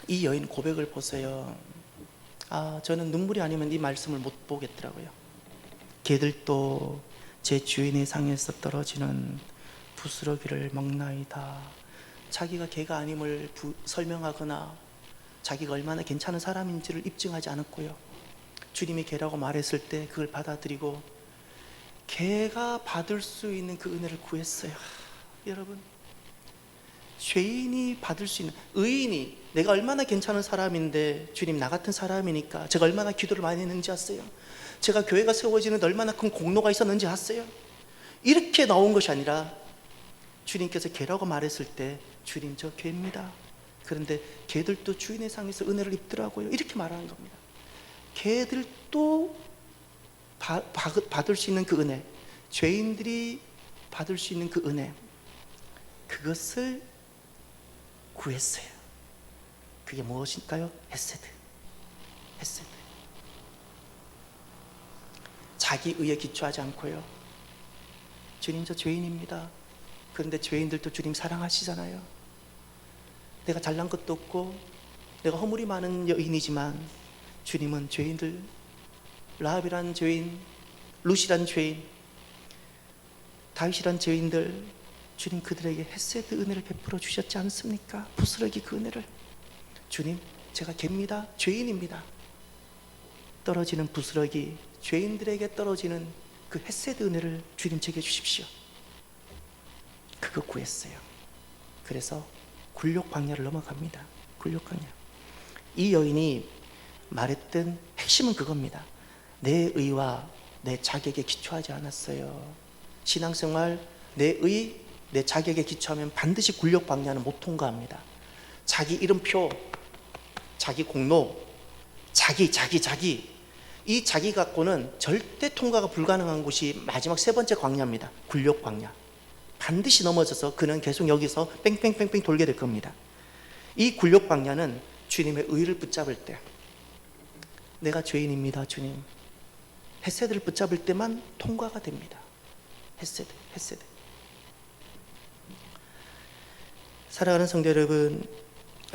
이 여인 고백을 보세요. 저는 눈물이 아니면 이 말씀을 못 보겠더라고요. 개들도 제 주인의 상에서 떨어지는 부스러기를 먹나이다. 자기가 개가 아님을 설명하거나 자기가 얼마나 괜찮은 사람인지를 입증하지 않았고요. 주님이 개라고 말했을 때 그걸 받아들이고 개가 받을 수 있는 그 은혜를 구했어요. 여러분, 죄인이 받을 수 있는, 의인이 내가 얼마나 괜찮은 사람인데 주님 나 같은 사람이니까 제가 얼마나 기도를 많이 했는지 아세요? 제가 교회가 세워지는데 얼마나 큰 공로가 있었는지 아세요? 이렇게 나온 것이 아니라 주님께서 개라고 말했을 때 주님 저 개입니다. 그런데 개들도 주인의 상에서 은혜를 입더라고요. 이렇게 말하는 겁니다. 개들도 받을 수 있는 그 은혜, 죄인들이 받을 수 있는 그 은혜, 그것을 구했어요. 그게 무엇일까요? 헤세드. 헤세드. 자기 의에 기초하지 않고요. 주님 저 죄인입니다. 그런데 죄인들도 주님 사랑하시잖아요. 내가 잘난 것도 없고 내가 허물이 많은 여인이지만 주님은 죄인들, 라합이란 죄인, 룻이란 죄인, 다윗이란 죄인들, 주님 그들에게 헤세드 은혜를 베풀어 주셨지 않습니까? 부스러기 그 은혜를. 주님 제가 개입니다. 죄인입니다. 떨어지는 부스러기, 죄인들에게 떨어지는 그 헤세드 은혜를 주님 제게 주십시오. 그거 구했어요. 그래서 굴욕 광야를 넘어갑니다. 굴욕 광야. 이 여인이 말했던 핵심은 그겁니다. 내 의와 내 자격에 기초하지 않았어요. 신앙생활, 내 의, 내 자격에 기초하면 반드시 굴욕 광야는 못 통과합니다. 자기 이름표, 자기 공로, 자기 이 자기 갖고는 절대 통과가 불가능한 곳이 마지막 세 번째 광야입니다. 굴욕 광야. 반드시 넘어져서 그는 계속 여기서 뺑뺑뺑뺑 돌게 될 겁니다. 이 굴욕 광야는 주님의 의를 붙잡을 때, 내가 죄인입니다 주님, 헤세드를 붙잡을 때만 통과가 됩니다. 헤세드. 사랑하는 성도 여러분,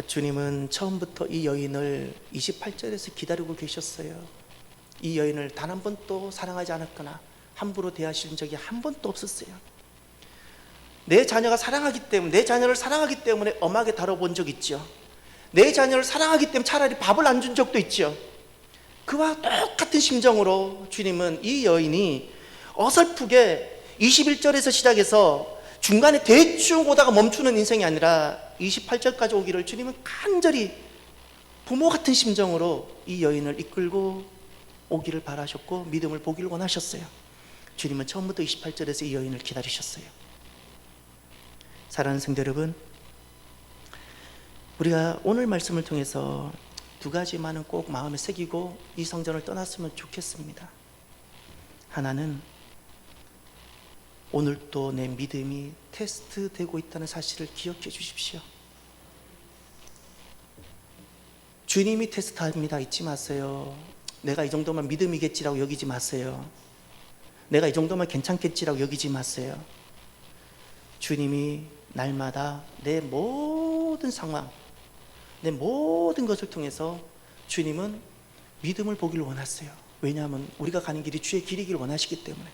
주님은 처음부터 이 여인을 28절에서 기다리고 계셨어요. 이 여인을 단 한 번도 사랑하지 않았거나 함부로 대하신 적이 한 번도 없었어요. 내 자녀가 사랑하기 때문에, 내 자녀를 사랑하기 때문에 엄하게 다뤄본 적 있죠. 내 자녀를 사랑하기 때문에 차라리 밥을 안 준 적도 있죠. 그와 똑같은 심정으로 주님은 이 여인이 어설프게 21절에서 시작해서 중간에 대충 오다가 멈추는 인생이 아니라 28절까지 오기를 주님은 간절히 부모 같은 심정으로 이 여인을 이끌고 오기를 바라셨고 믿음을 보기를 원하셨어요. 주님은 처음부터 28절에서 이 여인을 기다리셨어요. 사랑하는 성도 여러분, 우리가 오늘 말씀을 통해서 두 가지만은 꼭 마음에 새기고 이 성전을 떠났으면 좋겠습니다. 하나는 오늘도 내 믿음이 테스트되고 있다는 사실을 기억해 주십시오. 주님이 테스트합니다. 잊지 마세요. 내가 이 정도면 믿음이겠지라고 여기지 마세요. 내가 이 정도면 괜찮겠지라고 여기지 마세요. 주님이 날마다 내 모든 상황, 내 모든 것을 통해서 주님은 믿음을 보기를 원하세요. 왜냐하면 우리가 가는 길이 주의 길이기를 원하시기 때문에,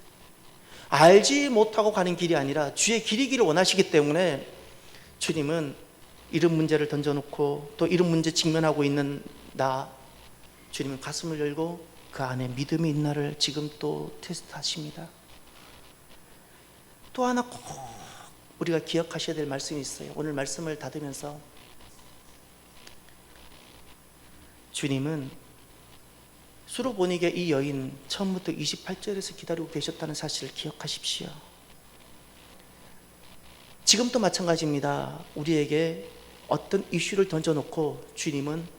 알지 못하고 가는 길이 아니라 주의 길이기를 원하시기 때문에 주님은 이런 문제를 던져놓고 또 이런 문제 직면하고 있는 나, 주님은 가슴을 열고 그 안에 믿음이 있나를 지금 또 테스트하십니다. 또 하나 꼭 우리가 기억하셔야 될 말씀이 있어요. 오늘 말씀을 닫으면서 주님은 수로보니게 이 여인 처음부터 28절에서 기다리고 계셨다는 사실을 기억하십시오. 지금도 마찬가지입니다. 우리에게 어떤 이슈를 던져놓고 주님은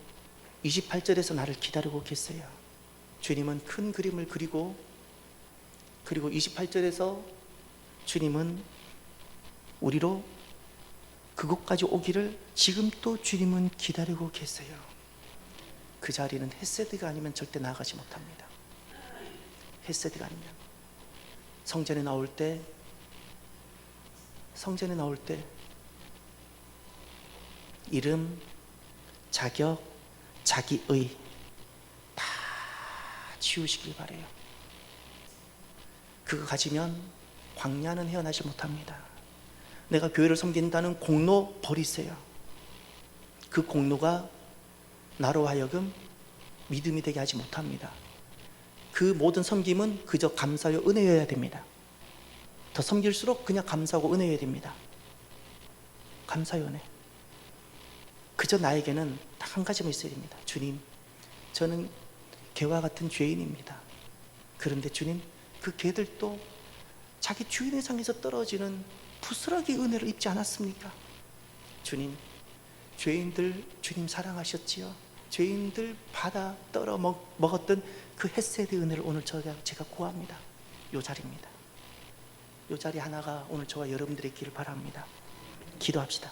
28절에서 나를 기다리고 계세요. 주님은 큰 그림을 그리고 28절에서 주님은 우리로 그곳까지 오기를 지금 또 주님은 기다리고 계세요. 그 자리는 헷세드가 아니면 절대 나아가지 못합니다. 헷세드가 아니면 성전에 나올 때 이름, 자격, 자기의 다 지우시길 바래요. 그거 가지면 광야는 헤어나지 못합니다. 내가 교회를 섬긴다는 공로 버리세요. 그 공로가 나로 하여금 믿음이 되게 하지 못합니다. 그 모든 섬김은 그저 감사요 은혜여야 됩니다. 더 섬길수록 그냥 감사하고 은혜여야 됩니다. 감사요 은혜. 그저 나에게는 딱 한 가지만 있어야 됩니다. 주님, 저는 개와 같은 죄인입니다. 그런데 주님, 그 개들도 자기 주인의 상에서 떨어지는 부스러기 은혜를 입지 않았습니까? 주님, 죄인들 주님 사랑하셨지요? 죄인들 받아 떨어 먹었던 그 헷세드 은혜를 오늘 제가 구합니다. 요 자리입니다. 요 자리 하나가 오늘 저와 여러분들의 길을 바랍니다. 기도합시다.